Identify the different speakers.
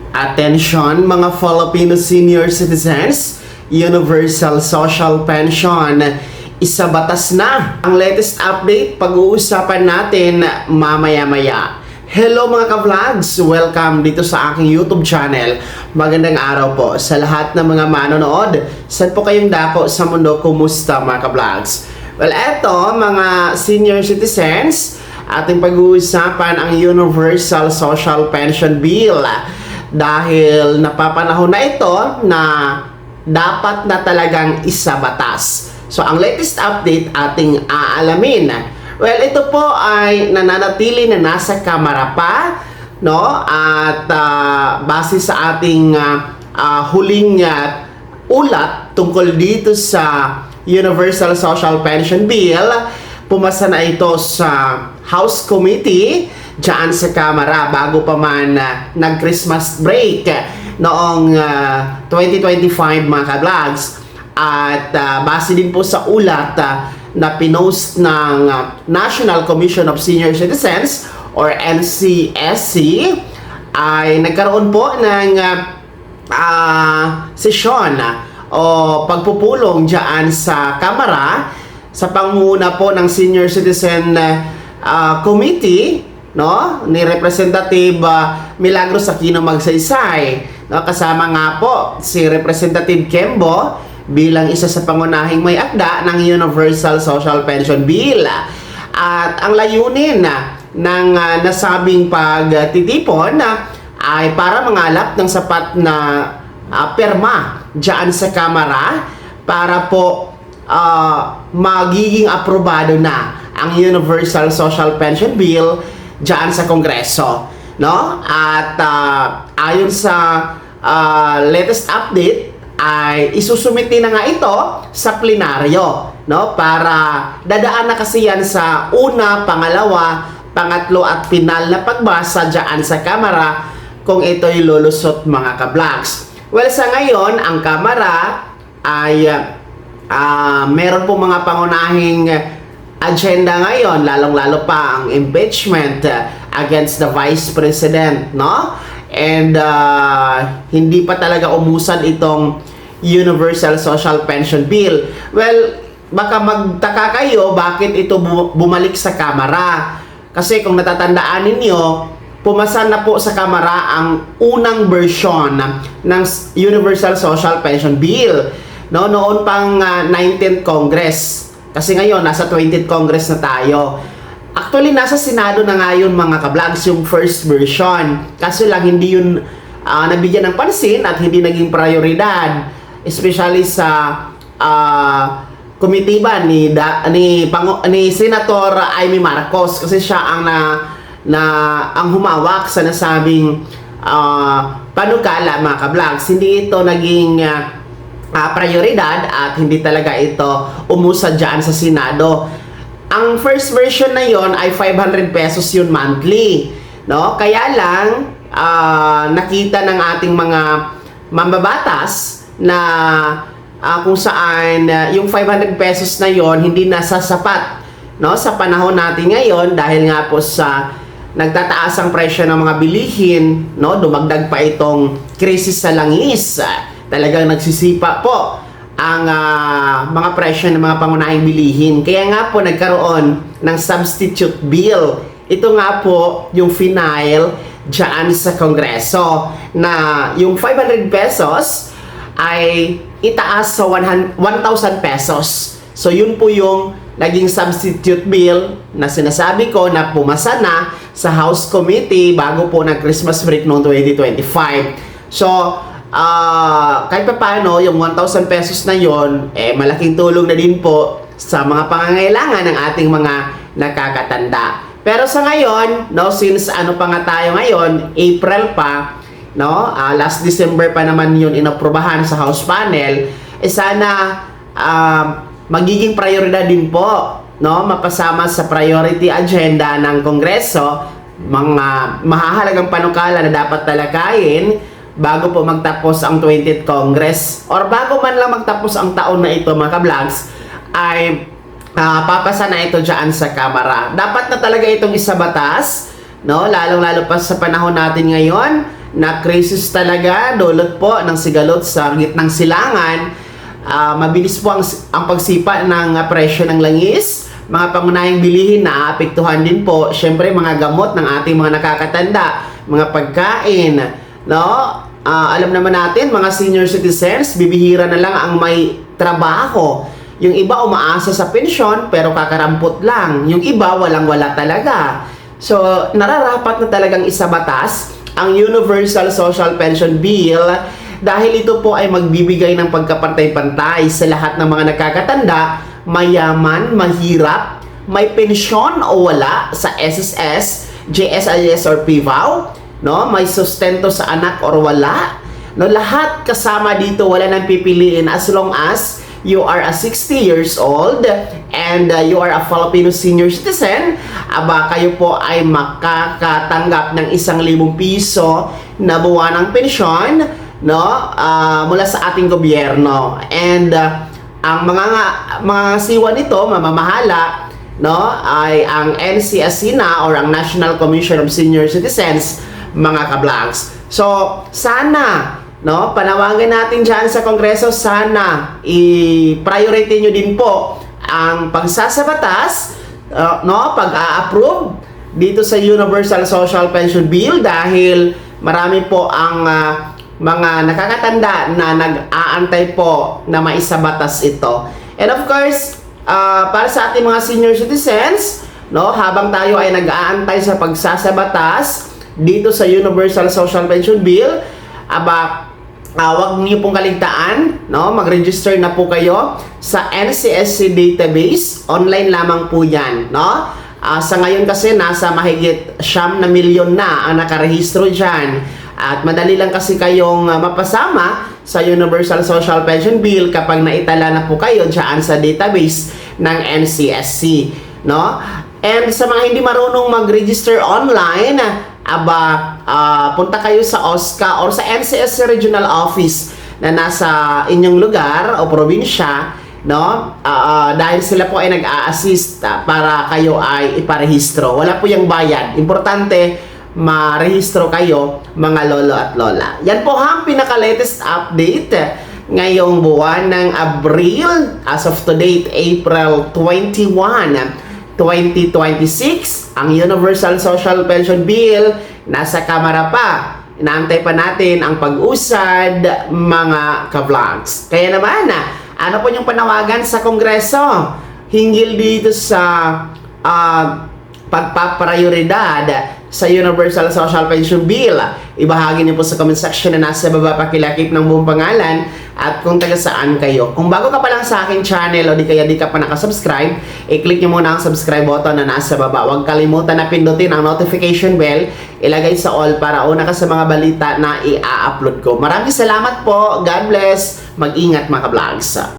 Speaker 1: Attention mga Filipino senior citizens, Universal Social Pension isa batas na. Ang latest update pag-uusapan natin mamaya-maya. Hello mga ka-vlogs! Welcome dito sa aking YouTube channel. Magandang araw po sa lahat ng mga manonood. Saan po kayong dako sa mundo? Kumusta mga ka-vlogs? Well, eto mga senior citizens, ating pag-uusapan ang Universal Social Pension Bill. Dahil napapanahon na ito na dapat na talagang isa batas. So, ang latest update ating aalamin. Well, ito po ay nananatili na nasa Kamara pa, no? At base sa ating huling ulat tungkol dito sa Universal Social Pension Bill, pumasa na ito sa House Committee diyan sa Kamara bago pa man nag-Christmas break noong 2025 mga ka-vlogs. At base din po sa ulat na pinost ng National Commission of Senior Citizens or NCSC, ay nagkaroon po ng sesyon o pagpupulong diyan sa Kamara sa pangunguna po ng Senior Citizen Committee, no, ni Representative Milagros Aquino Magsaysay, no, kasama nga po si Representative Kembo bilang isa sa pangunahing may akda ng Universal Social Pension Bill. At ang layunin ng nasabing pagtitipon ay para mangalap ng sapat na perma diyan sa Kamara para po magiging aprobado na ang Universal Social Pension Bill diyan sa Kongreso, no? At ayon sa latest update ay isusumiti na nga ito sa plenaryo, no? Para dadaan na kasi yan sa una, pangalawa, pangatlo at final na pagbasa diyan sa Kamara kung ito'y lulusot mga ka-vlogs. Well, sa ngayon, ang Kamara ay meron po mga pangunahing agenda ngayon, lalong-lalo pa ang impeachment against the Vice President, no? And hindi pa talaga umusad itong Universal Social Pension Bill. Well, baka magtaka kayo bakit ito bumalik sa Kamara. Kasi kung natatandaan ninyo, pumasa na po sa Kamara ang unang version ng Universal Social Pension Bill, no? Noon pang 19th Congress. Kasi ngayon, nasa 20th Congress na tayo. Actually, nasa Senado na nga yun mga ka-vlogs, yung first version. Kaso lang, hindi yun nabigyan ng pansin at hindi naging prioridad. Especially sa komitiba ni Senator Amy Marcos. Kasi siya ang humawak sa nasabing panukala mga ka-vlogs. Hindi ito naging prioridad at hindi talaga ito umusad dyan sa Senado. Ang first version na yon ay 500 pesos yun monthly, no? Kaya lang nakita ng ating mga mambabatas na kung saan yung 500 pesos na yon hindi nasasapat, no, sa panahon natin ngayon dahil nga po sa nagtataas ang presyo ng mga bilihin, no? Dumagdag pa itong krisis sa langis. Talagang nagsisipa po ang mga presyo ng mga pangunahing bilihin. Kaya nga po nagkaroon ng substitute bill. Ito nga po yung final dyan sa Kongreso na yung 500 pesos ay itaas sa 1,000 pesos. So yun po yung naging substitute bill na sinasabi ko na pumasa na sa House Committee bago po nag-Christmas break noong 2025. So kahit pa paano, yung 1,000 pesos na yon, malaking tulong na din po sa mga pangangailangan ng ating mga nakakatanda. Pero sa ngayon, no, since ano pa nga tayo ngayon, April pa, no, last December pa naman yun inaprobahan sa House panel, sana magiging prioridad din po, no, mapasama sa priority agenda ng Kongreso, mga mahahalagang panukala na dapat talakayin bago po magtapos ang 20th Congress or bago man lang magtapos ang taon na ito mga ka-vlogs, ay papasa na ito dyan sa Kamara. Dapat na talaga itong isa batas, no? Lalong-lalo pa sa panahon natin ngayon na crisis talaga, dulot po ng sigalot sa gitnang silangan. Mabilis po ang pagsipa ng presyo ng langis. Mga pangunahing bilihin na apektuhan din po, syempre mga gamot ng ating mga nakakatanda, mga pagkain, no? Alam naman natin, mga senior citizens, bibihira na lang ang may trabaho. Yung iba umaasa sa pensyon, pero kakarampot lang. Yung iba, walang-wala talaga. So, nararapat na talagang isabatas ang Universal Social Pension Bill dahil ito po ay magbibigay ng pagkapantay-pantay sa lahat ng mga nakakatanda, mayaman, mahirap, may pensyon o wala sa SSS, JSIS or PVAW, no? May sustento sa anak or wala. No, lahat kasama dito, wala nang pipiliin as long as you are a 60 years old and you are a Filipino senior citizen, kayo po ay makakatanggap ng 1,000 piso na buwanang pensyon, no? Mula sa ating gobyerno. And ang mga siwa nito, mamamahala, no, ay ang NCSC na or ang National Commission of Senior Citizens, mga kablogs. So, sana, no, panawagan natin dyan sa Kongreso, sana i-priority nyo din po ang pagsasabatas, no, pag-a-approve dito sa Universal Social Pension Bill dahil marami po ang mga nakakatanda na nag-aantay po na maisabatas ito. And of course, para sa ating mga senior citizens, no, habang tayo ay nag-aantay sa pagsasabatas dito sa Universal Social Pension Bill, wag niyo pong kaligtaan, no? Mag-register na po kayo sa NCSC database. Online lamang po 'yan, no? Sa ngayon kasi nasa mahigit 9 milyon na ang nakarehistro diyan. At madali lang kasi kayong mapasama sa Universal Social Pension Bill kapag naitala na po kayo diyan sa database ng NCSC, no? And sa mga hindi marunong mag-register online, punta kayo sa OSCA or sa NCSC Regional Office na nasa inyong lugar o probinsya, no? Dahil sila po ay nag-a-assist para kayo ay iparehistro. Wala po yung bayad. Importante, marehistro kayo, mga lolo at lola. Yan po ang pinaka-latest update ngayong buwan ng Abril. As of today, April 21, 2026, ang Universal Social Pension Bill nasa Kamara pa. Inaantay pa natin ang pag-usad, mga ka-vlogs. Kaya naman, ano po yung panawagan sa Kongreso hinggil dito sa pagpaprioridad sa Universal Social Pension Bill? Ibahagi niyo po sa comment section na nasa baba, pakilakip ng buong pangalan at kung taga saan kayo. Kung bago ka pa lang sa aking channel o di kaya di ka pa nakasubscribe, i-click niyo muna ang subscribe button na nasa baba. Huwag kalimutan na pindutin ang notification bell, ilagay sa all para una ka sa mga balita na i-upload ko. Maraming salamat po. God bless. Mag-ingat, mga vlogs.